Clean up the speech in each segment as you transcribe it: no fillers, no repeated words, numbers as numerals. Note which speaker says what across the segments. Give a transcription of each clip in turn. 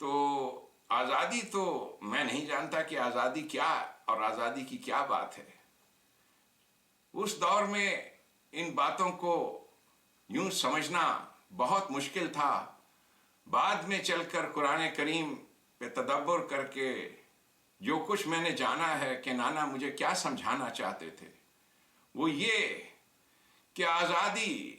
Speaker 1: تو آزادی تو میں نہیں جانتا کہ آزادی کیا اور آزادی کی کیا بات ہے. اس دور میں ان باتوں کو یوں سمجھنا بہت مشکل تھا. بعد میں چل کر قرآن کریم پہ تدبر کر کے جو کچھ میں نے جانا ہے کہ نانا مجھے کیا سمجھانا چاہتے تھے وہ یہ کہ آزادی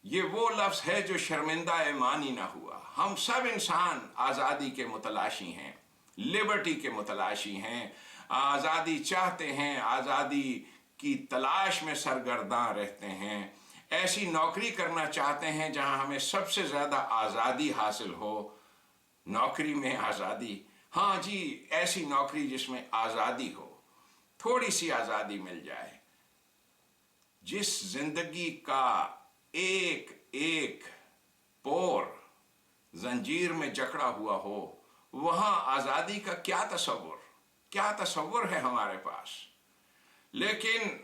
Speaker 1: یہ وہ لفظ ہے جو شرمندہ معنی نہ ہوا. ہم سب انسان آزادی کے متلاشی ہیں, لبرٹی کے متلاشی ہیں, آزادی چاہتے ہیں, آزادی کی تلاش میں سرگرداں رہتے ہیں, ایسی نوکری کرنا چاہتے ہیں جہاں ہمیں سب سے زیادہ آزادی حاصل ہو. نوکری میں آزادی, ہاں جی ایسی نوکری جس میں آزادی ہو, تھوڑی سی آزادی مل جائے. جس زندگی کا ایک ایک پور زنجیر میں جکڑا ہوا ہو وہاں آزادی کا کیا تصور ہے ہمارے پاس. لیکن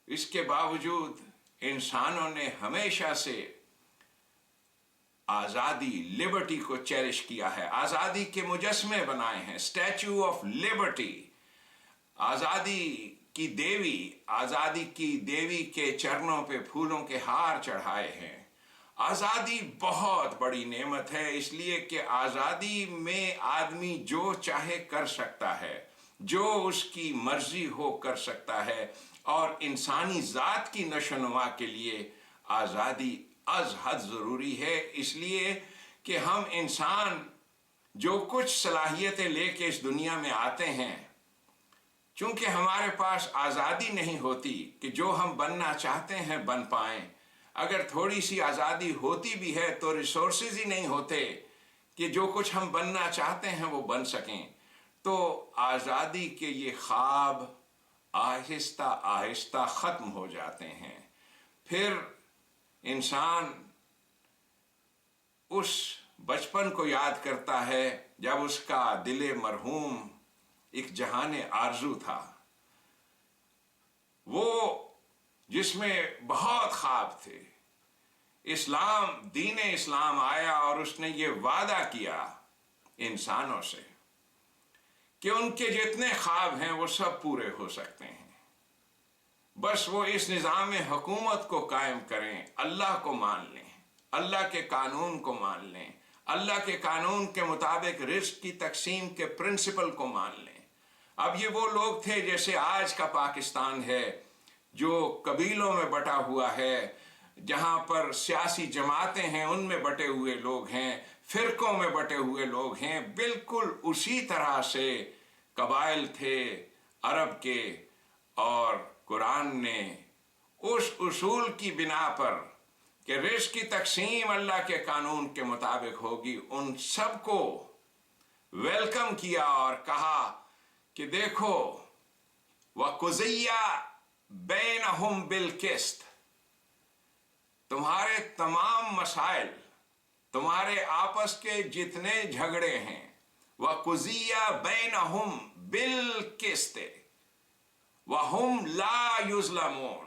Speaker 1: اس کے باوجود انسانوں نے ہمیشہ سے آزادی, لبرٹی کو چیریش کیا ہے, آزادی کے مجسمے بنائے ہیں, اسٹیچو آف لبرٹی, آزادی کی دیوی کے چرنوں پہ پھولوں کے ہار چڑھائے ہیں. آزادی بہت بڑی نعمت ہے, اس لیے کہ آزادی میں آدمی جو چاہے کر سکتا ہے, جو اس کی مرضی ہو کر سکتا ہے, اور انسانی ذات کی نشو و نما کے لیے آزادی از حد ضروری ہے. اس لیے کہ ہم انسان جو کچھ صلاحیتیں لے کے اس دنیا میں آتے ہیں, چونکہ ہمارے پاس آزادی نہیں ہوتی کہ جو ہم بننا چاہتے ہیں بن پائیں. اگر تھوڑی سی آزادی ہوتی بھی ہے تو ریسورسز ہی نہیں ہوتے کہ جو کچھ ہم بننا چاہتے ہیں وہ بن سکیں. تو آزادی کے یہ خواب آہستہ آہستہ ختم ہو جاتے ہیں. پھر انسان اس بچپن کو یاد کرتا ہے جب اس کا دل مرحوم ایک جہان آرزو تھا, وہ جس میں بہت خواب تھے. دین اسلام آیا اور اس نے یہ وعدہ کیا انسانوں سے کہ ان کے جتنے خواب ہیں وہ سب پورے ہو سکتے ہیں, بس وہ اس نظام حکومت کو قائم کریں, اللہ کو مان لیں, اللہ کے قانون کو مان لیں, اللہ کے قانون کے مطابق رزق کی تقسیم کے پرنسپل کو مان لیں. اب یہ وہ لوگ تھے جیسے آج کا پاکستان ہے جو قبیلوں میں بٹا ہوا ہے, جہاں پر سیاسی جماعتیں ہیں ان میں بٹے ہوئے لوگ ہیں, فرقوں میں بٹے ہوئے لوگ ہیں. بالکل اسی طرح سے قبائل تھے عرب کے, اور قرآن نے اس اصول کی بنا پر کہ رزق کی تقسیم اللہ کے قانون کے مطابق ہوگی, ان سب کو ویلکم کیا اور کہا کہ دیکھو وَقُضِيَّ بَيْنَهُمْ بِالْقِسْطِ, تمہارے تمام مسائل, تمہارے آپس کے جتنے جھگڑے ہیں, وَقُضِيَّ بَيْنَهُمْ بِالْقِسْطِ وَهُمْ لَا يُظْلَمُونَ,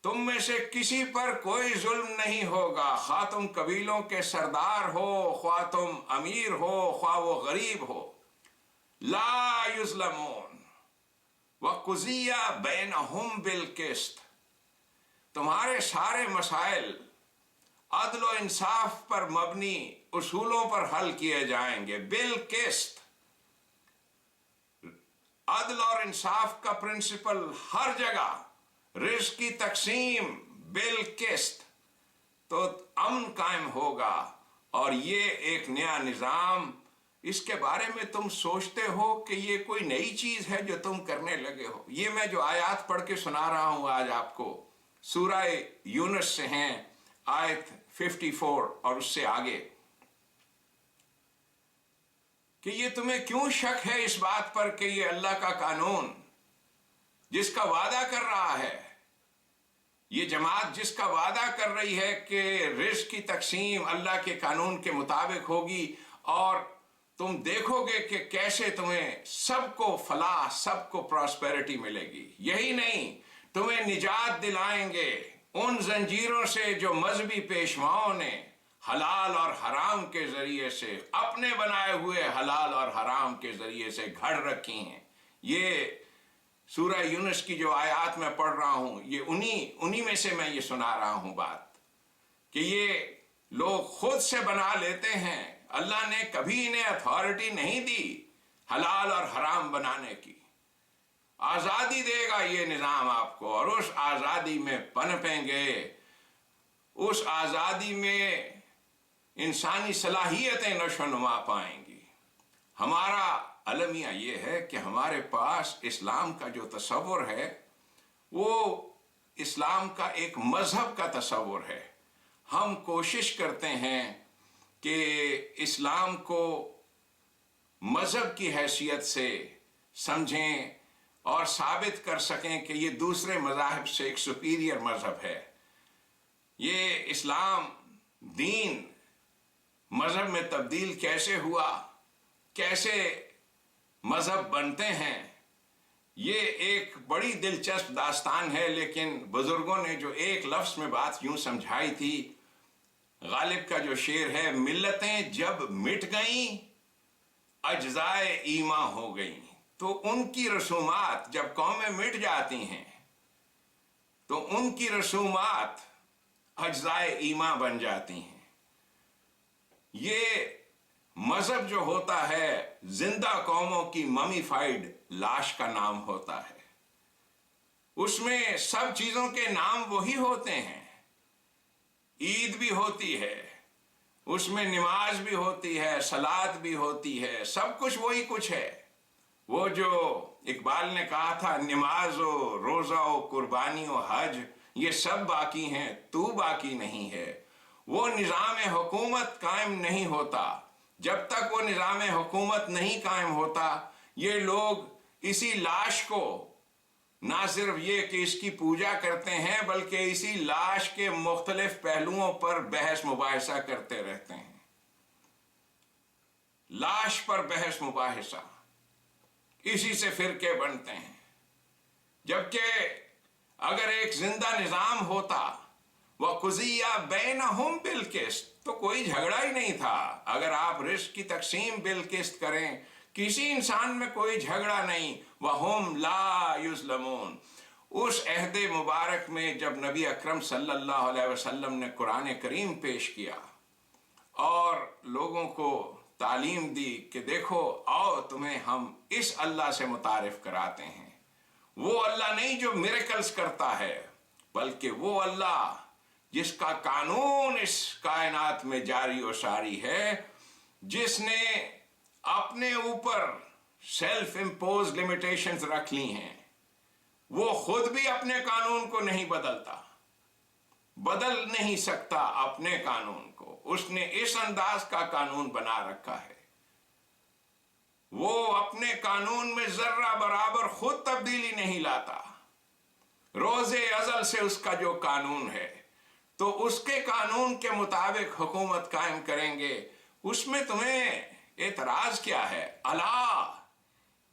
Speaker 1: تم میں سے کسی پر کوئی ظلم نہیں ہوگا, خواہ تم قبیلوں کے سردار ہو, خواہ تم امیر ہو, خواہ وہ غریب ہو. لا یظلمون وَقُضِيَّ بَيْنَهُمْ بِالْقِسْطِ, تمہارے سارے مسائل عدل و انصاف پر مبنی اصولوں پر حل کیے جائیں گے. بالقسط, عدل اور انصاف کا پرنسپل ہر جگہ, رزق کی تقسیم بالقسط, تو امن قائم ہوگا. اور یہ ایک نیا نظام, اس کے بارے میں تم سوچتے ہو کہ یہ کوئی نئی چیز ہے جو تم کرنے لگے ہو. یہ میں جو آیات پڑھ کے سنا رہا ہوں آج آپ کو سورہ یونس سے ہیں, آیت 54 اور اس سے آگے, کہ یہ تمہیں کیوں شک ہے اس بات پر کہ یہ اللہ کا قانون جس کا وعدہ کر رہا ہے, یہ جماعت جس کا وعدہ کر رہی ہے کہ رزق کی تقسیم اللہ کے قانون کے مطابق ہوگی, اور تم دیکھو گے کہ کیسے تمہیں سب کو فلاح, سب کو پراسپیرٹی ملے گی. یہی نہیں, تمہیں نجات دلائیں گے ان زنجیروں سے جو مذہبی پیشواؤں نے حلال اور حرام کے ذریعے سے، اپنے بنائے ہوئے حلال اور حرام کے ذریعے سے گھڑ رکھی ہیں۔ یہ سورہ یونس کی جو آیات میں پڑھ رہا ہوں، یہ انہی میں سے میں یہ سنا رہا ہوں بات، کہ یہ لوگ خود سے بنا لیتے ہیں۔ اللہ نے کبھی انہیں اتھارٹی نہیں دی حلال اور حرام بنانے کی۔ آزادی دے گا یہ نظام آپ کو، اور اس آزادی میں پنپیں گے، اس آزادی میں انسانی صلاحیتیں نشو و نما پائیں گی۔ ہمارا المیہ یہ ہے کہ ہمارے پاس اسلام کا جو تصور ہے وہ اسلام کا ایک مذہب کا تصور ہے۔ ہم کوشش کرتے ہیں کہ اسلام کو مذہب کی حیثیت سے سمجھیں اور ثابت کر سکیں کہ یہ دوسرے مذاہب سے ایک سپیریئر مذہب ہے۔ یہ اسلام دین مذہب میں تبدیل کیسے ہوا، کیسے مذہب بنتے ہیں، یہ ایک بڑی دلچسپ داستان ہے۔ لیکن بزرگوں نے جو ایک لفظ میں بات یوں سمجھائی تھی، غالب کا جو شعر ہے، ملتیں جب مٹ گئیں اجزائے ایماں ہو گئیں۔ تو ان کی رسومات، جب قومیں مٹ جاتی ہیں تو ان کی رسومات اجزائے ایماں بن جاتی ہیں۔ یہ مذہب جو ہوتا ہے زندہ قوموں کی ممیفائڈ لاش کا نام ہوتا ہے۔ اس میں سب چیزوں کے نام وہی ہوتے ہیں۔ عید بھی ہوتی ہے، اس میں نماز بھی ہوتی ہے، صلاۃ بھی ہوتی ہے، سب کچھ وہی کچھ ہے۔ وہ جو اقبال نے کہا تھا، نماز و روزہ و قربانی و حج یہ سب باقی ہیں، تو باقی نہیں ہے۔ وہ نظام حکومت قائم نہیں ہوتا۔ جب تک وہ نظام حکومت نہیں قائم ہوتا، یہ لوگ اسی لاش کو نہ صرف یہ کہ اس کی پوجا کرتے ہیں، بلکہ اسی لاش کے مختلف پہلوؤں پر بحث مباحثہ کرتے رہتے ہیں۔ لاش پر بحث مباحثہ، اسی سے فرقے بنتے ہیں۔ جبکہ اگر ایک زندہ نظام ہوتا، وَقُضِيَ بَيْنَهُمْ بِالْقِسْطِ، تو کوئی جھگڑا ہی نہیں تھا۔ اگر آپ رزق کی تقسیم بالقسط کریں، کسی انسان میں کوئی جھگڑا نہیں۔ وَهُمْ لَا يُظْلَمُونَ۔ اس عہد مبارک میں جب نبی اکرم صلی اللہ علیہ وسلم نے قرآن کریم پیش کیا اور لوگوں کو تعلیم دی کہ دیکھو آؤ تمہیں ہم اس اللہ سے متعارف کراتے ہیں، وہ اللہ نہیں جو میریکلز کرتا ہے، بلکہ وہ اللہ جس کا قانون اس کائنات میں جاری و ساری ہے، جس نے اپنے اوپر سیلف امپوز لمیٹیشنز رکھ لی ہیں۔ وہ خود بھی اپنے قانون کو نہیں بدلتا، بدل نہیں سکتا اپنے قانون کو۔ اس نے اس انداز کا قانون بنا رکھا ہے، وہ اپنے قانون میں ذرہ برابر خود تبدیلی نہیں لاتا۔ روز ازل سے اس کا جو قانون ہے، تو اس کے قانون کے مطابق حکومت قائم کریں گے۔ اس میں تمہیں اعتراض کیا ہے؟ الا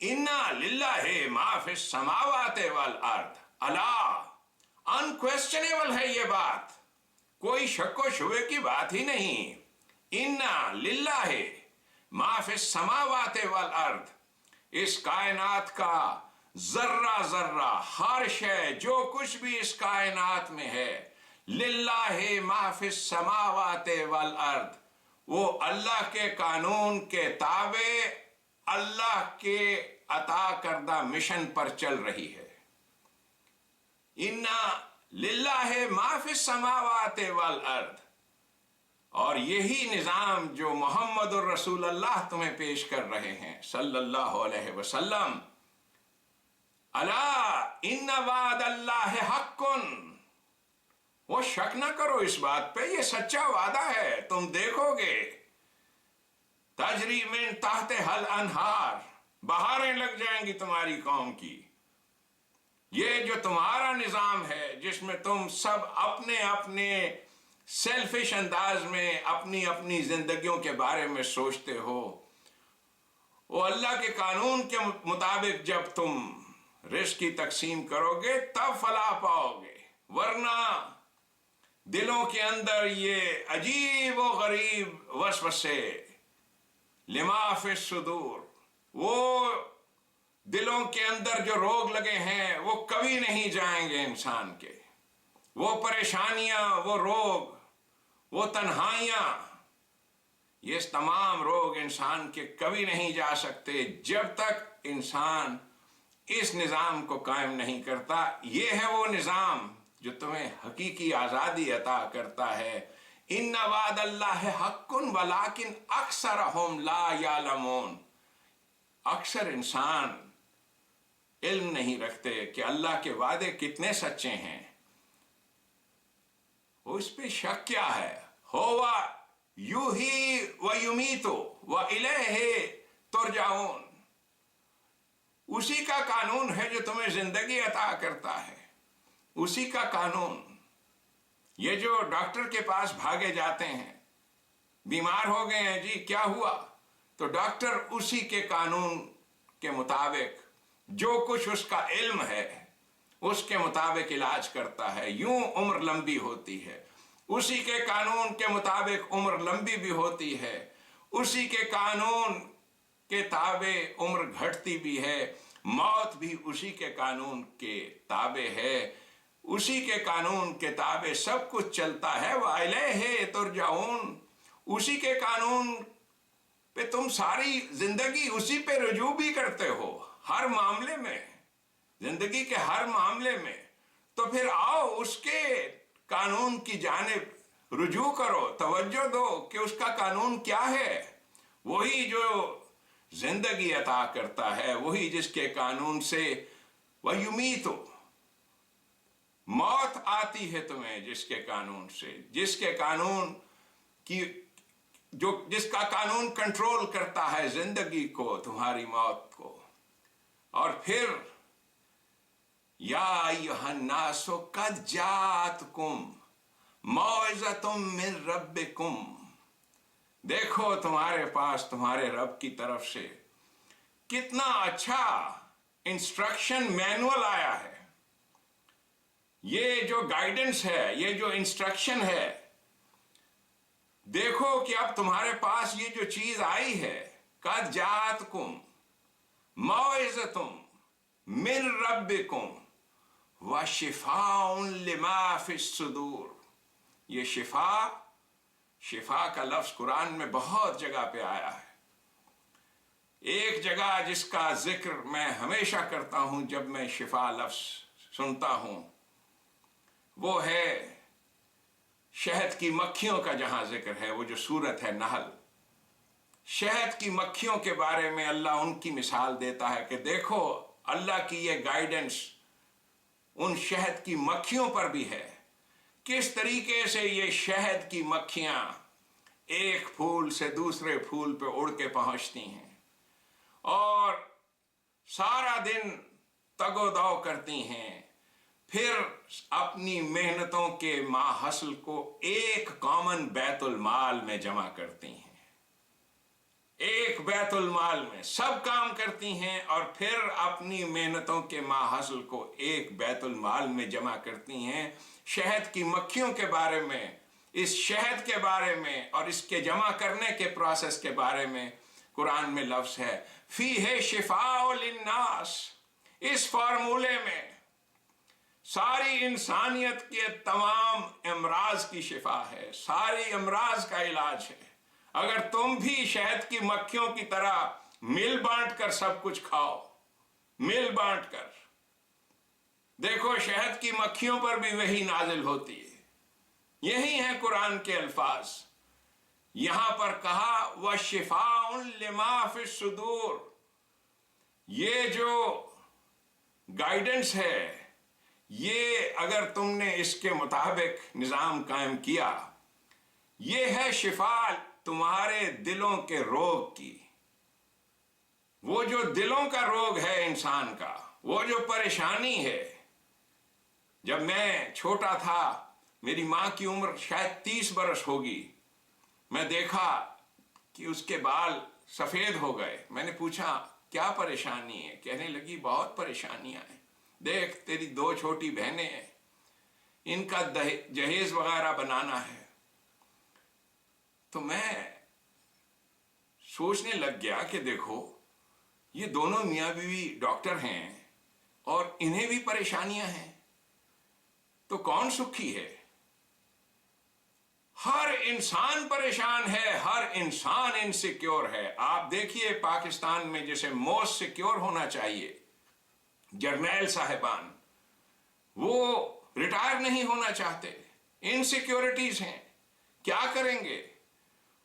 Speaker 1: انا للہ ما فی السماوات والارض۔ الا، انکویسچنیبل ہے یہ بات، کوئی شک و شبے کی بات ہی نہیں۔ انا للہ ما فی السماوات والارض، اس کائنات کا ذرہ ذرہ، ہر شے جو کچھ بھی اس کائنات میں ہے، للہ ما فی السماوات والارض، وہ اللہ کے قانون کے تابع اللہ کے عطا کردہ مشن پر چل رہی ہے۔ انا للہ ما فی السماوات والارض۔ اور یہی نظام جو محمد الرسول اللہ تمہیں پیش کر رہے ہیں صلی اللہ علیہ وسلم، الا ان وعد اللہ حق، وہ شک نہ کرو اس بات پہ، یہ سچا وعدہ ہے، تم دیکھو گے تجری من تحتہا الانہار، بہاریں لگ جائیں گی تمہاری قوم کی۔ یہ جو تمہارا نظام ہے جس میں تم سب اپنے اپنے سیلفش انداز میں اپنی اپنی زندگیوں کے بارے میں سوچتے ہو، وہ اللہ کے قانون کے مطابق جب تم رزق کی تقسیم کرو گے تب فلاح پاؤ گے، ورنہ دلوں کے اندر یہ عجیب و غریب وسوسے، لما فی الصدور، وہ دلوں کے اندر جو روگ لگے ہیں وہ کبھی نہیں جائیں گے انسان کے، وہ پریشانیاں، وہ روگ، وہ تنہائیاں، یہ تمام روگ انسان کے کبھی نہیں جا سکتے جب تک انسان اس نظام کو قائم نہیں کرتا۔ یہ ہے وہ نظام جو تمہیں حقیقی آزادی عطا کرتا ہے۔ ان وعد اللہ حق ولکن اکثرہم لا یعلمون۔ اکثر انسان علم نہیں رکھتے کہ اللہ کے وعدے کتنے سچے ہیں، اس پہ شک کیا ہے؟ ہوا یحیی و یمیت و الیہ ترجعون۔ اسی کا قانون ہے جو تمہیں زندگی عطا کرتا ہے، اسی کا قانون۔ یہ جو ڈاکٹر کے پاس بھاگے جاتے ہیں، بیمار ہو گئے ہیں جی کیا ہوا، تو ڈاکٹر اسی کے قانون کے مطابق جو کچھ اس کا علم ہے اس کے مطابق علاج کرتا ہے، یوں عمر لمبی ہوتی ہے۔ اسی کے قانون کے مطابق عمر لمبی بھی ہوتی ہے، اسی کے قانون کے تابع عمر گھٹتی بھی ہے، موت بھی اسی کے قانون کے تابع ہے، اسی کے قانون کے تابع سب کچھ چلتا ہے۔ وَإِلَيْهِ تُرْجَعُونَ۔ اسی کے قانون پہ تم ساری زندگی اسی پہ رجوع بھی کرتے ہو، ہر معاملے میں، زندگی کے ہر معاملے میں۔ تو پھر آؤ اس کے قانون کی جانب رجوع کرو، توجہ دو کہ اس کا قانون کیا ہے۔ وہی جو زندگی عطا کرتا ہے، وہی جس کے قانون سے وَيُمِيتُ، موت آتی ہے تمہیں جس کے قانون سے، جس کے قانون کی جس کا قانون کنٹرول کرتا ہے زندگی کو، تمہاری موت کو۔ اور پھر یا ایھا الناس قد جاءتکم موعظۃ من ربکم۔ دیکھو تمہارے پاس تمہارے رب کی طرف سے کتنا اچھا انسٹرکشن مینول آیا ہے۔ یہ جو گائیڈنس ہے، یہ جو انسٹرکشن ہے، دیکھو کہ اب تمہارے پاس یہ جو چیز آئی ہے، قد جاءتکم موعظۃ من ربکم وشفاء لما فی الصدور۔ یہ شفا کا لفظ قرآن میں بہت جگہ پہ آیا ہے۔ ایک جگہ جس کا ذکر میں ہمیشہ کرتا ہوں جب میں شفا لفظ سنتا ہوں، وہ ہے شہد کی مکھیوں کا، جہاں ذکر ہے، وہ جو سورت ہے نحل۔ شہد کی مکھیوں کے بارے میں اللہ ان کی مثال دیتا ہے کہ دیکھو اللہ کی یہ گائیڈنس ان شہد کی مکھیوں پر بھی ہے، کس طریقے سے یہ شہد کی مکھیاں ایک پھول سے دوسرے پھول پہ اڑ کے پہنچتی ہیں اور سارا دن تگ و دو کرتی ہیں، پھر اپنی محنتوں کے ماحصل کو ایک کامن بیت المال میں جمع کرتی ہیں۔ ایک بیت المال میں سب کام کرتی ہیں اور پھر اپنی محنتوں کے ماحصل کو ایک بیت المال میں جمع کرتی ہیں۔ شہد کی مکھیوں کے بارے میں، اس شہد کے بارے میں اور اس کے جمع کرنے کے پروسیس کے بارے میں قرآن میں لفظ ہے فیہ شفاء للناس۔ اس فارمولے میں ساری انسانیت کے تمام امراض کی شفا ہے، ساری امراض کا علاج ہے۔ اگر تم بھی شہد کی مکھیوں کی طرح مل بانٹ کر سب کچھ کھاؤ، مل بانٹ کر، دیکھو شہد کی مکھیوں پر بھی وہی نازل ہوتی ہے۔ یہی ہیں قرآن کے الفاظ۔ یہاں پر کہا وَشِفَاءٌ لِمَا فِي الصُّدُورِ۔ یہ جو گائیڈنس ہے، یہ اگر تم نے اس کے مطابق نظام قائم کیا، یہ ہے شفا تمہارے دلوں کے روگ کی۔ وہ جو دلوں کا روگ ہے انسان کا، وہ جو پریشانی ہے۔ جب میں چھوٹا تھا، میری ماں کی عمر شاید 30 برس ہوگی، میں دیکھا کہ اس کے بال سفید ہو گئے۔ میں نے پوچھا کیا پریشانی ہے؟ کہنے لگی بہت پریشانیاں ہیں، دیکھ تیری 2 چھوٹی بہنیں ہیں، ان کا جہیز وغیرہ بنانا ہے. تو میں سوچنے لگ گیا کہ دیکھو یہ دونوں میاں بیوی ڈاکٹر ہیں اور انہیں بھی پریشانیاں ہیں، تو کون سکھی ہے؟ ہر انسان پریشان ہے، ہر انسان انسیکیور ہے. آپ دیکھیے پاکستان میں جیسے موسٹ سیکیور ہونا چاہیے جرنیل صاحبان، وہ ریٹائر نہیں ہونا چاہتے، انسیکیورٹیز ہیں. کیا کریں گے؟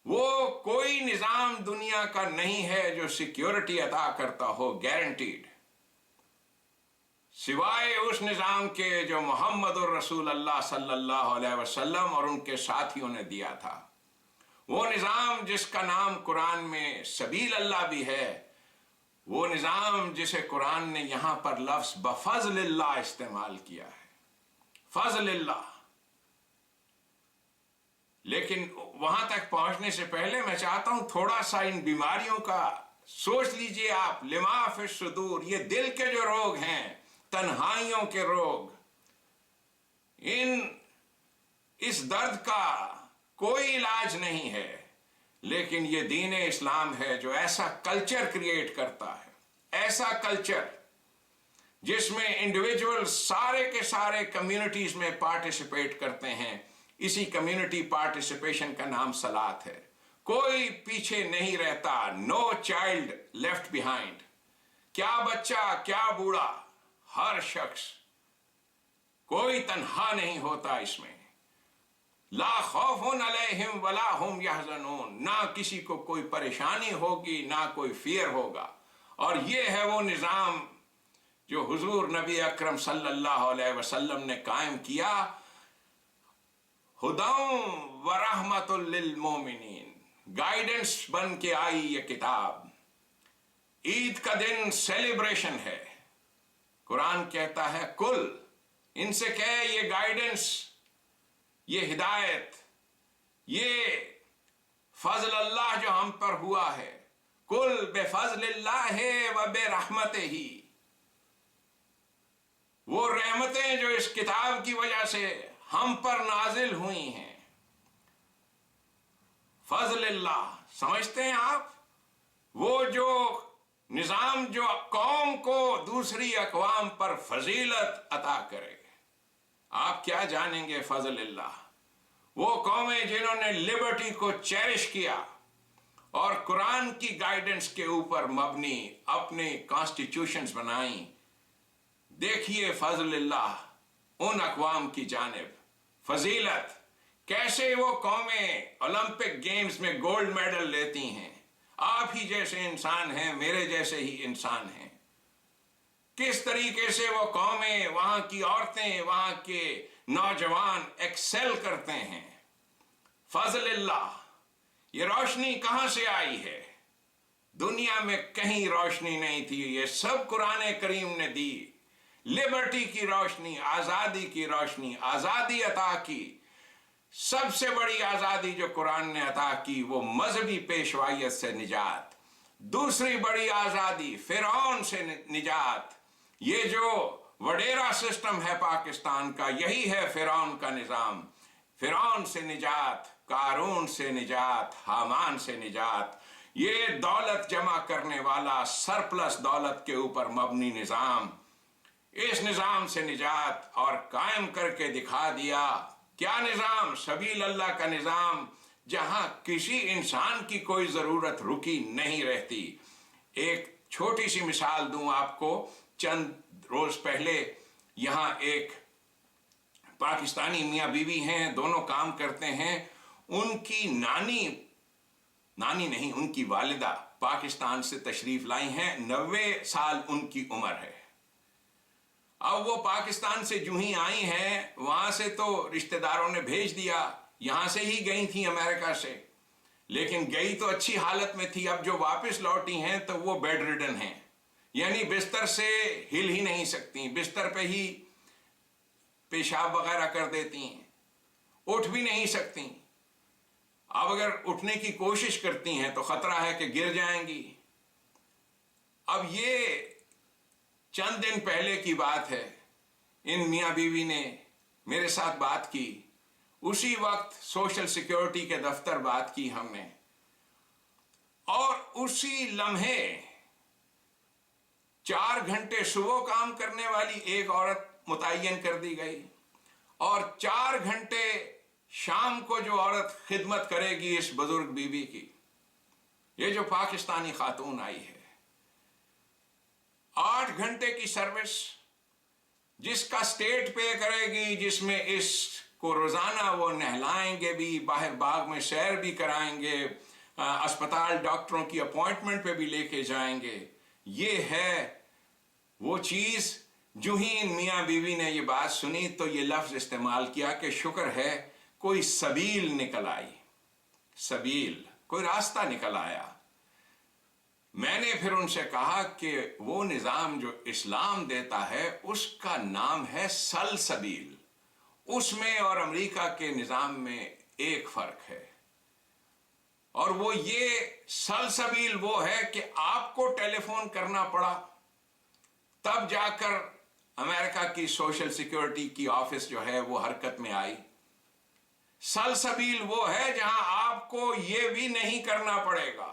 Speaker 1: وہ کوئی نظام دنیا کا نہیں ہے جو سیکیورٹی عطا کرتا ہو گارنٹیڈ، سوائے اس نظام کے جو محمد الرسول اللہ صلی اللہ علیہ وسلم اور ان کے ساتھیوں نے دیا تھا. وہ نظام جس کا نام قرآن میں سبیل اللہ بھی ہے، وہ نظام جسے قرآن نے یہاں پر لفظ بفضل اللہ استعمال کیا ہے، فضل اللہ. لیکن وہاں تک پہنچنے سے پہلے میں چاہتا ہوں تھوڑا سا ان بیماریوں کا سوچ لیجئے آپ. لما فی الصدور، یہ دل کے جو روگ ہیں، تنہائیوں کے روگ، اس درد کا کوئی علاج نہیں ہے. لیکن یہ دین اسلام ہے جو ایسا کلچر کریٹ کرتا ہے، ایسا کلچر جس میں انڈیویجول سارے کے سارے کمیونٹیز میں پارٹیسپیٹ کرتے ہیں. اسی کمیونٹی پارٹیسپیشن کا نام صلاۃ ہے. کوئی پیچھے نہیں رہتا، نو چائلڈ لیفٹ بیہائنڈ. کیا بچہ کیا بوڑھا، ہر شخص، کوئی تنہا نہیں ہوتا اس میں. لا خوف علیہم ولا ہم یحزنون، نہ کسی کو کوئی پریشانی ہوگی نہ کوئی فیئر ہوگا. اور یہ ہے وہ نظام جو حضور نبی اکرم صلی اللہ علیہ وسلم نے قائم کیا. ہدی و رحمت للمومنین، گائیڈنس بن کے آئی یہ کتاب. عید کا دن سیلیبریشن ہے. قرآن کہتا ہے کل، ان سے کہے یہ گائیڈنس، یہ ہدایت، یہ فضل اللہ جو ہم پر ہوا ہے، کل بفضل اللہ و برحمتہ ہی، وہ رحمتیں جو اس کتاب کی وجہ سے ہم پر نازل ہوئی ہیں. فضل اللہ سمجھتے ہیں آپ؟ وہ جو نظام جو قوم کو دوسری اقوام پر فضیلت عطا کرے. آپ کیا جانیں گے فضل اللہ؟ وہ قومیں جنہوں نے لبرٹی کو چیریش کیا اور قرآن کی گائیڈنس کے اوپر مبنی اپنے کانسٹیٹیوشنز بنائیں. دیکھیے فضل اللہ ان اقوام کی جانب، فضیلت، کیسے وہ قومیں اولمپک گیمز میں گولڈ میڈل لیتی ہیں. آپ ہی جیسے انسان ہیں، میرے جیسے ہی انسان ہیں. کس طریقے سے وہ قومیں، وہاں کی عورتیں، وہاں کے نوجوان ایکسل کرتے ہیں. فضل اللہ. یہ روشنی کہاں سے آئی ہے؟ دنیا میں کہیں روشنی نہیں تھی، یہ سب قرآن کریم نے دی. لبرٹی کی روشنی، آزادی کی روشنی، آزادی عطا کی. سب سے بڑی آزادی جو قرآن نے عطا کی وہ مذہبی پیشوائیت سے نجات. دوسری بڑی آزادی فرعون سے نجات. یہ جو وڈیرا سسٹم ہے پاکستان کا، یہی ہے فرعون کا نظام. فرعون سے نجات، قارون سے نجات، حامان سے نجات. یہ دولت جمع کرنے والا سرپلس دولت کے اوپر مبنی نظام، اس نظام سے نجات. اور قائم کر کے دکھا دیا. کیا نظام؟ سبیل اللہ کا نظام، جہاں کسی انسان کی کوئی ضرورت رکی نہیں رہتی. ایک چھوٹی سی مثال دوں آپ کو. چند روز پہلے یہاں ایک پاکستانی میاں بیوی ہیں، دونوں کام کرتے ہیں. ان کی نانی نہیں، ان کی والدہ پاکستان سے تشریف لائی ہیں. 90 سال ان کی عمر ہے. اب وہ پاکستان سے جو ہی آئی ہیں، وہاں سے تو رشتہ داروں نے بھیج دیا، یہاں سے ہی گئی تھیں امریکہ سے، لیکن گئی تو اچھی حالت میں تھی. اب جو واپس لوٹی ہیں تو وہ بیڈ ریڈن ہیں، یعنی بستر سے ہل ہی نہیں سکتی، بستر پہ ہی پیشاب وغیرہ کر دیتی ہیں، اٹھ بھی نہیں سکتی. اب اگر اٹھنے کی کوشش کرتی ہیں تو خطرہ ہے کہ گر جائیں گی. اب یہ چند دن پہلے کی بات ہے. ان میاں بیوی نے میرے ساتھ بات کی، اسی وقت سوشل سیکیورٹی کے دفتر بات کی ہم نے، اور اسی لمحے 4 گھنٹے صبح کام کرنے والی ایک عورت متعین کر دی گئی، اور 4 گھنٹے شام کو جو عورت خدمت کرے گی اس بزرگ بیوی کی، یہ جو پاکستانی خاتون آئی ہے، 8 گھنٹے کی سروس، جس کا اسٹیٹ پے کرے گی، جس میں اس کو روزانہ وہ نہلائیں گے بھی، باہر باغ میں سیر بھی کرائیں گے، اسپتال ڈاکٹروں کی اپوائنٹمنٹ پہ بھی لے کے جائیں گے. یہ ہے وہ چیز. جو ہی ان میاں بیوی نے یہ بات سنی تو یہ لفظ استعمال کیا کہ شکر ہے کوئی سبیل نکل آئی، سبیل، کوئی راستہ نکل آیا. میں نے پھر ان سے کہا کہ وہ نظام جو اسلام دیتا ہے اس کا نام ہے سلسبیل. اس میں اور امریکہ کے نظام میں ایک فرق ہے، اور وہ یہ سلسبیل وہ ہے کہ آپ کو ٹیلی فون کرنا پڑا تب جا کر امریکہ کی سوشل سیکیورٹی کی آفس جو ہے وہ حرکت میں آئی. سلسبیل وہ ہے جہاں آپ کو یہ بھی نہیں کرنا پڑے گا.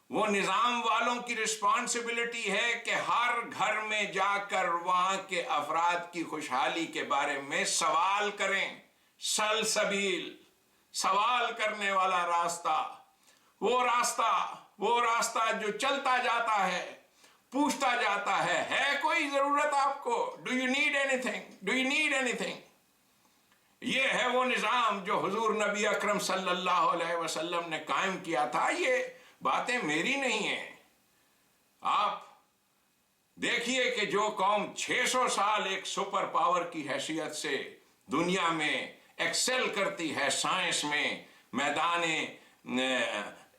Speaker 1: وہ نظام والوں کی رسپانسبلٹی ہے کہ ہر گھر میں جا کر وہاں کے افراد کی خوشحالی کے بارے میں سوال کریں. سلسبیل، سوال کرنے والا راستہ، وہ راستہ جو چلتا جاتا ہے، پوچھتا جاتا ہے کوئی ضرورت آپ کو؟ Do you need any thing? یہ ہے وہ نظام جو حضور نبی اکرم صلی اللہ علیہ وسلم نے قائم کیا تھا. یہ باتیں میری نہیں ہیں. آپ دیکھیے کہ جو قوم 600 سال ایک سپر پاور کی حیثیت سے دنیا میں ایکسل کرتی ہے، سائنس میں، میدان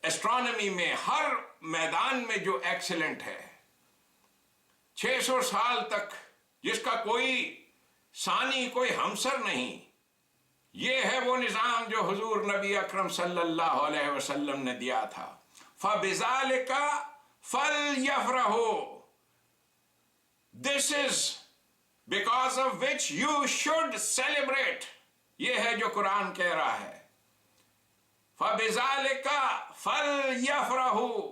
Speaker 1: ایسٹرونومی میں، ہر میدان میں جو ایکسلنٹ ہے، 600 سال تک جس کا کوئی ثانی، کوئی ہمسر نہیں، یہ ہے وہ نظام جو حضور نبی اکرم صلی اللہ علیہ وسلم نے دیا تھا. فَبِذَلِكَ فَلْيَفْرَحُوا. This is because of which you should celebrate. یہ ہے جو قرآن کہہ رہا ہے. فَبِذَلِكَ فَلْيَفْرَحُوا.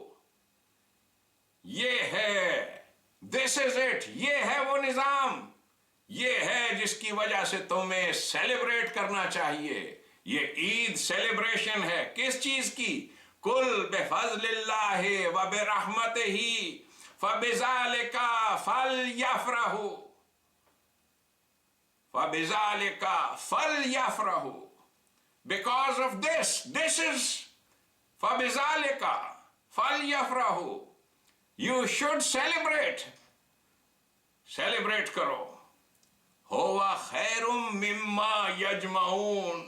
Speaker 1: یہ ہے، this is it. یہ ہے وہ نظام، یہ ہے جس کی وجہ سے تمہیں سیلیبریٹ کرنا چاہیے. یہ عید سیلیبریشن ہے کس چیز کی؟ قُلْ بِفَضْلِ اللَّهِ وَبِرَحْمَتِهِ فَبِذَلِكَ فَلْيَفْرَحُوا. فَبِذَلِكَ فَلْيَفْرَحُوا. Because of this is فَبِذَلِكَ فَلْيَفْرَحُوا. You should celebrate. Celebrate کرو. هُوَ خَيْرٌ مِّمَّا يَجْمَعُونَ.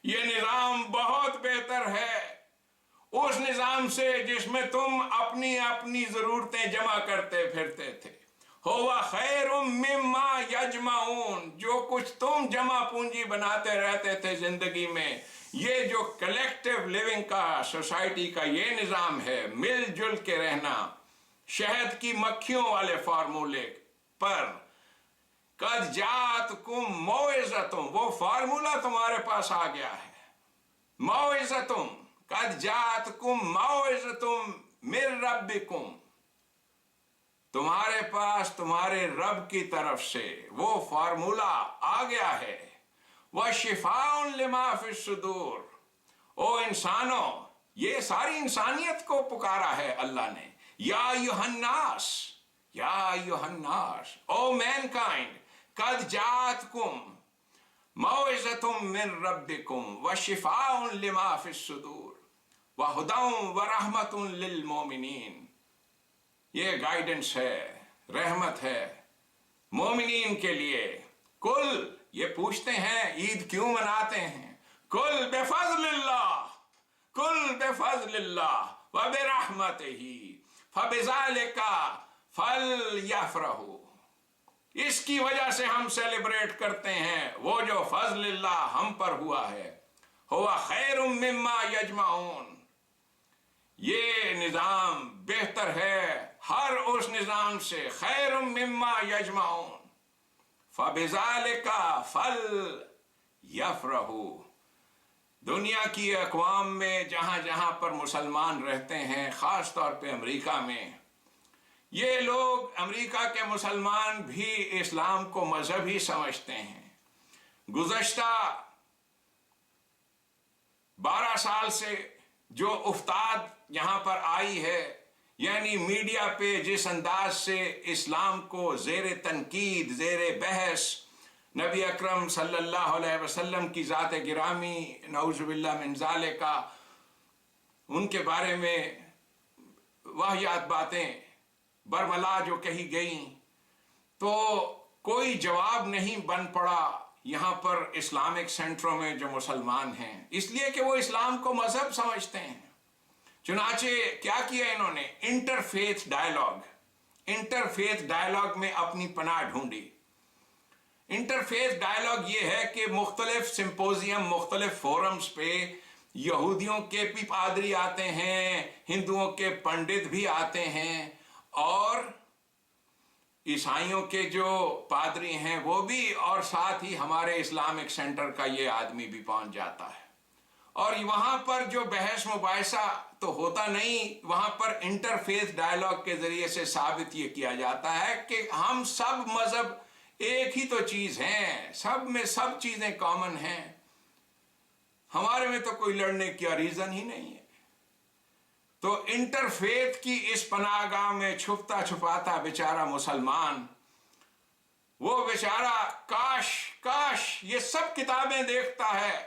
Speaker 1: یہ نظام بہت بہتر ہے اس نظام سے جس میں تم اپنی اپنی ضرورتیں جمع کرتے پھرتے تھے. هُوَ خَيْرٌ مِّمَّا يَجْمَعُونَ. جو کچھ تم جمع پونجی بناتے رہتے تھے زندگی میں، یہ جو کلیکٹیو لیونگ کا، سوسائٹی کا یہ نظام ہے، مل جل کے رہنا، شہد کی مکھیوں والے فارمولے پر، قَدْ جَاءَتْكُمْ مَوْعِظَةٌ، وہ فارمولہ تمہارے پاس آ گیا ہے. مَوْعِظَةٌ، قَدْ جَاءَتْكُمْ مَوْعِظَةٌ مِّن رَبِّكُمْ. تمہارے پاس تمہارے رب کی طرف سے وہ فارمولہ آ گیا ہے. وَشِفَاءٌ لِمَا فِي الصُّدُورِ. او انسانوں، یہ ساری انسانیت کو پکارا ہے اللہ نے. یا ایھا الناس، یا ایھا الناس، او مین کائنڈ، قد جاءتکم موعظۃ من ربکم وشفاء لما فی الصدور وہدی ورحمۃ للمؤمنین. یہ گائیڈنس ہے، رحمت ہے مومنین کے لیے. کل یہ پوچھتے ہیں عید کیوں مناتے ہیں؟ کل بفضل اللہ، کل بفضل اللہ وبرحمتہ فبذلک فلیفرحوا. اس کی وجہ سے ہم سیلیبریٹ کرتے ہیں وہ جو فضل اللہ ہم پر ہوا ہے. هو خیر مما یجمعون. یہ نظام بہتر ہے ہر اس نظام سے. خیر مما یجمعون فَبِذَلِكَ فَلْيَفْرَحُوا۔ دنیا کی اقوام میں جہاں جہاں پر مسلمان رہتے ہیں، خاص طور پہ امریکہ میں، یہ لوگ امریکہ کے مسلمان بھی اسلام کو مذہبی سمجھتے ہیں۔ گزشتہ 12 سال سے جو افتاد یہاں پر آئی ہے، یعنی میڈیا پہ جس انداز سے اسلام کو زیر تنقید، زیر بحث، نبی اکرم صلی اللہ علیہ وسلم کی ذات گرامی نعوذ باللہ من ذالک، ان کے بارے میں واہیات باتیں برملا جو کہی گئیں، تو کوئی جواب نہیں بن پڑا یہاں پر اسلامک سینٹروں میں جو مسلمان ہیں، اس لیے کہ وہ اسلام کو مذہب سمجھتے ہیں۔ چنانچہ کیا کیا انہوں نے؟ انٹرفیتھ ڈائلاگ میں اپنی پناہ ڈھونڈی۔ انٹرفیتھ ڈائلاگ یہ ہے کہ مختلف سمپوزیم، مختلف فورمز پہ یہودیوں کے بھی پادری آتے ہیں، ہندوؤں کے پنڈت بھی آتے ہیں، اور عیسائیوں کے جو پادری ہیں وہ بھی، اور ساتھ ہی ہمارے اسلامک سینٹر کا یہ آدمی بھی پہنچ جاتا ہے۔ اور وہاں پر جو بحث مباحثہ تو ہوتا نہیں، وہاں پر انٹرفیتھ ڈائلاگ کے ذریعے سے ثابت یہ کیا جاتا ہے کہ ہم سب مذہب ایک ہی تو چیز ہیں، سب میں سب چیزیں کامن ہیں، ہمارے میں تو کوئی لڑنے کا ریزن ہی نہیں ہے۔ تو انٹرفیتھ کی اس پناہ گاہ میں چھپتا چھپاتا بیچارہ مسلمان، وہ بیچارہ کاش یہ سب کتابیں دیکھتا ہے،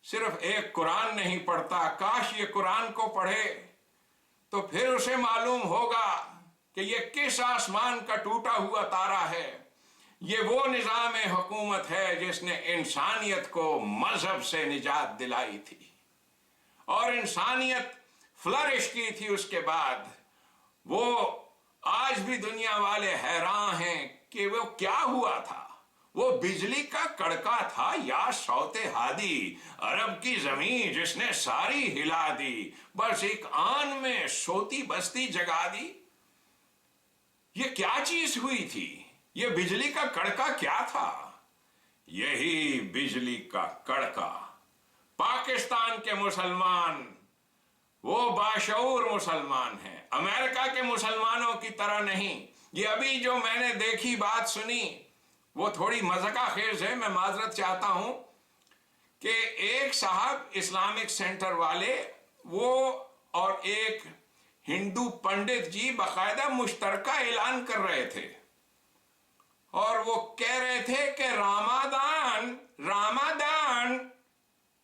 Speaker 1: صرف ایک قرآن نہیں پڑھتا۔ کاش یہ قرآن کو پڑھے تو پھر اسے معلوم ہوگا کہ یہ کس آسمان کا ٹوٹا ہوا تارا ہے، یہ وہ نظام حکومت ہے جس نے انسانیت کو مذہب سے نجات دلائی تھی، اور انسانیت فلرش کی تھی اس کے بعد۔ وہ آج بھی دنیا والے حیران ہیں کہ وہ کیا ہوا تھا، وہ بجلی کا کڑکا تھا یا صوت ہادی، عرب کی زمین جس نے ساری ہلا دی، بس ایک آن میں سوتی بستی جگا دی۔ یہ کیا چیز ہوئی تھی؟ یہ بجلی کا کڑکا کیا تھا؟ یہی بجلی کا کڑکا پاکستان کے مسلمان، وہ باشعور مسلمان ہیں، امریکہ کے مسلمانوں کی طرح نہیں۔ یہ ابھی جو میں نے دیکھی بات سنی وہ تھوڑی مذاق خیز ہے، میں معذرت چاہتا ہوں، کہ ایک صاحب اسلامک سینٹر والے وہ اور ایک ہندو پنڈت جی باقاعدہ مشترکہ اعلان کر رہے تھے، اور وہ کہہ رہے تھے کہ رامادان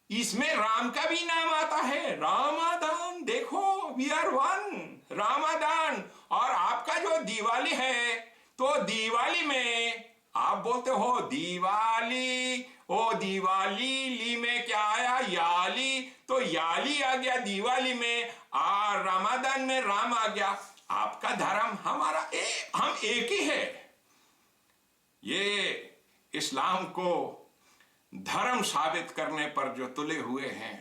Speaker 1: اس میں رام کا بھی نام آتا ہے، رامادان دیکھو وی آر ون، رامادان۔ اور آپ کا جو دیوالی ہے تو دیوالی میں آپ بولتے ہو دیوالی، او دیوالی لی میں کیا آیا؟ یالی، تو یالی آ گیا دیوالی میں، اور رمضان میں رام آ گیا۔ آپ کا دھرم ہمارا ہم ایک ہی ہے۔ یہ اسلام کو دھرم ثابت کرنے پر جو تلے ہوئے ہیں،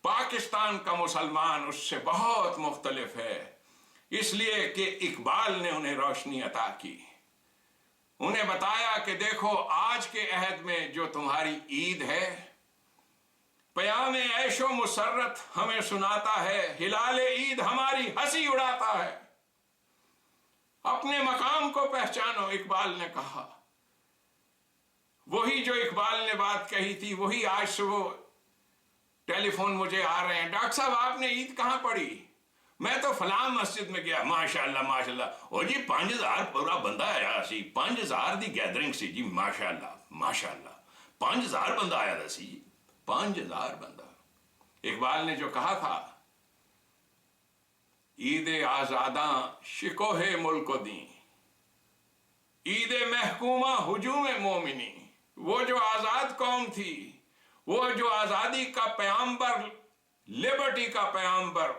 Speaker 1: پاکستان کا مسلمان اس سے بہت مختلف ہے، اس لیے کہ اقبال نے انہیں روشنی عطا کی، انہیں بتایا کہ دیکھو آج کے عہد میں جو تمہاری عید ہے، پیام عیش و مسرت ہمیں سناتا ہے، ہلال عید ہماری ہنسی اڑاتا ہے، اپنے مقام کو پہچانو، اقبال نے کہا۔ وہی جو اقبال نے بات کہی تھی وہی آج صبح ٹیلی فون مجھے آ رہے ہیں، ڈاکٹر صاحب آپ نے عید کہاں پڑھی؟ میں تو فلاں مسجد میں گیا، ماشاءاللہ ماشاءاللہ، او جی 5000 پورا بندہ آیا سی، 5000 دی گیدرنگ سی جی، ماشاءاللہ ماشاءاللہ، 5000 بندہ آیا تھا سی، 5000 بندہ۔ اقبال نے جو کہا تھا، عید آزاداں شکوہ ملک و دین، عید محکومہ ہجوم مومنی، وہ جو آزاد قوم تھی، وہ جو آزادی کا پیامبر، لبرٹی کا پیامبر،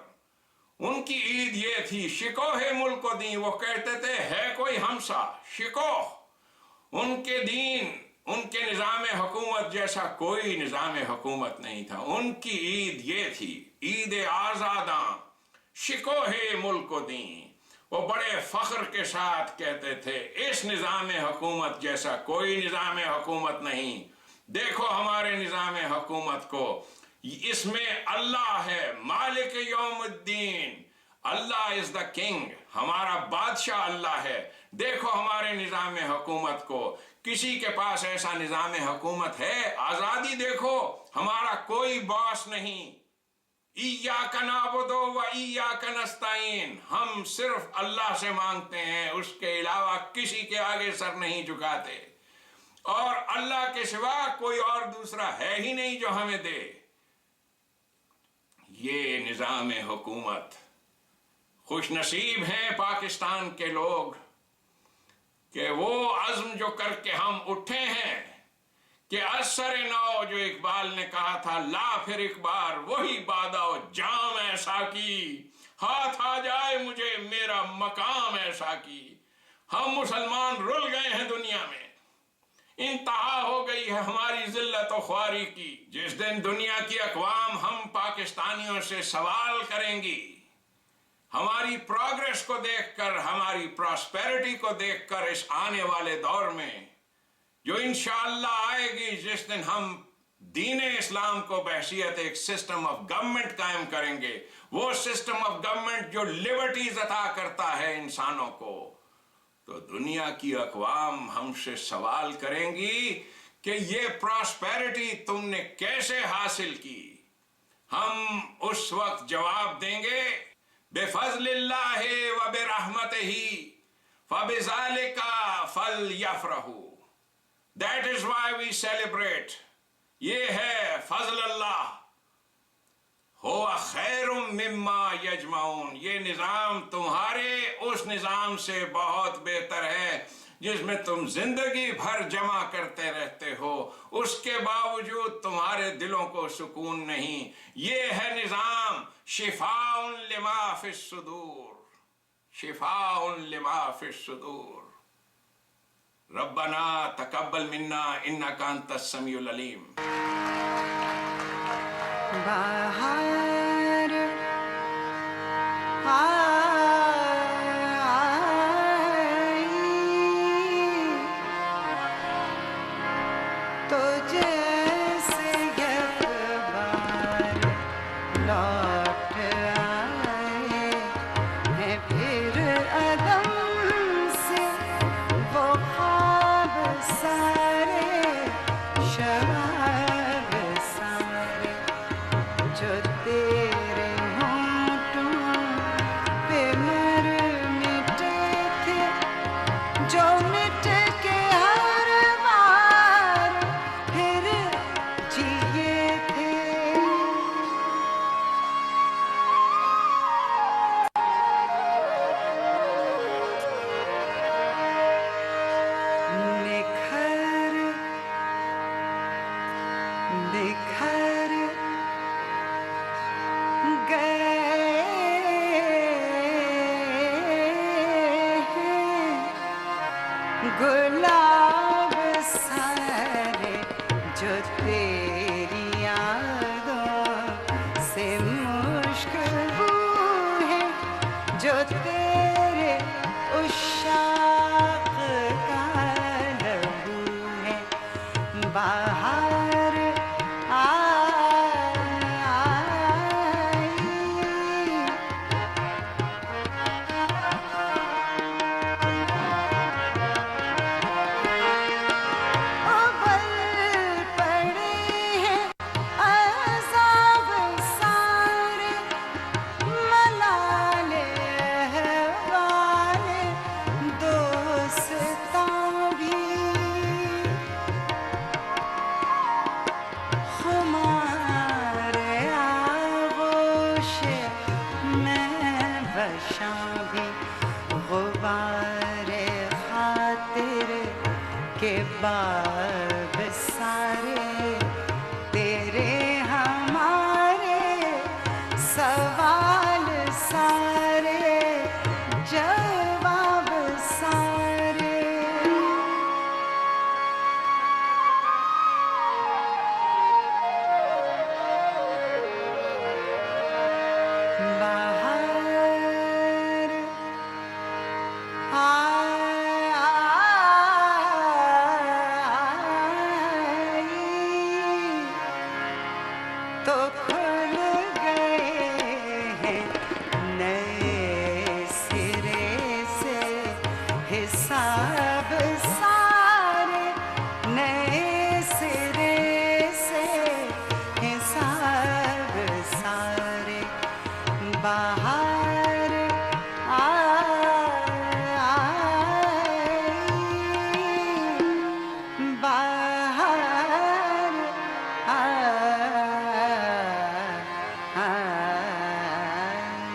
Speaker 1: ان کی عید یہ تھی، شکوہ ملک و دین۔ وہ کہتے تھے ہے کوئی ہمسا، شکوہ، ان کے دین، ان کے نظام حکومت جیسا کوئی نظام حکومت نہیں تھا، ان کی عید یہ تھی، عید آزاداں شکوہ ملک و دین۔ وہ بڑے فخر کے ساتھ کہتے تھے اس نظام حکومت جیسا کوئی نظام حکومت نہیں، دیکھو ہمارے نظام حکومت کو، اس میں اللہ ہے مالک یوم الدین، اللہ از دا کنگ، ہمارا بادشاہ اللہ ہے، دیکھو ہمارے نظام حکومت کو، کسی کے پاس ایسا نظام حکومت ہے؟ آزادی دیکھو، ہمارا کوئی باس نہیں، ایاک نعبد و ایاک نستعین، ہم صرف اللہ سے مانگتے ہیں، اس کے علاوہ کسی کے آگے سر نہیں جھکاتے، اور اللہ کے سوا کوئی اور دوسرا ہے ہی نہیں جو ہمیں دے۔ یہ نظام حکومت، خوش نصیب ہیں پاکستان کے لوگ کہ وہ عزم جو کر کے ہم اٹھے ہیں کہ اثر نو جو اقبال نے کہا تھا، لا پھر ایک بار وہی بادہ و جام ایسا کی، ہاتھ آ جائے مجھے میرا مقام ایسا کی۔ ہم مسلمان رل گئے ہیں دنیا میں، انتہا ہو گئی ہے ہماری ذلت و خواری کی۔ جس دن دنیا کی اقوام ہم پاکستانیوں سے سوال کریں گی، ہماری پروگریس کو دیکھ کر، ہماری پراسپیرٹی کو دیکھ کر، اس آنے والے دور میں جو انشاءاللہ آئے گی، جس دن ہم دین اسلام کو بحیثیت ایک سسٹم آف گورنمنٹ قائم کریں گے، وہ سسٹم آف گورنمنٹ جو لبرٹیز عطا کرتا ہے انسانوں کو، تو دنیا کی اقوام ہم سے سوال کریں گی کہ یہ پراسپیرٹی تم نے کیسے حاصل کی؟ ہم اس وقت جواب دیں گے بفضل اللہ و برحمتہ فبذالک فلیفرحوا۔ That is why we celebrate۔ یہ ہے فضل اللہ، ہو خیر مما یجمعون، یہ نظام تمہارے اس نظام سے بہت بہتر ہے جس میں تم زندگی بھر جمع کرتے رہتے ہو، اس کے باوجود تمہارے دلوں کو سکون نہیں۔ یہ ہے نظام شفاء لما فی الصدور، شفاء لما فی الصدور۔ ربنا تقبل منا انک انت السمیع العلیم۔
Speaker 2: بہار آئی تو جیسے یک بار لوٹ آئے ہیں پھر عدم سے وہ خواب سارے، شباب سارے جو تیرے ہونٹوں پہ مر مٹے تھے، جو مٹ کے ہر بار پھر جیے تھے۔ نکھر بکھر گئے ہیں گلاب سارے جو تیری یادوں سے مشک بو ہیں، جو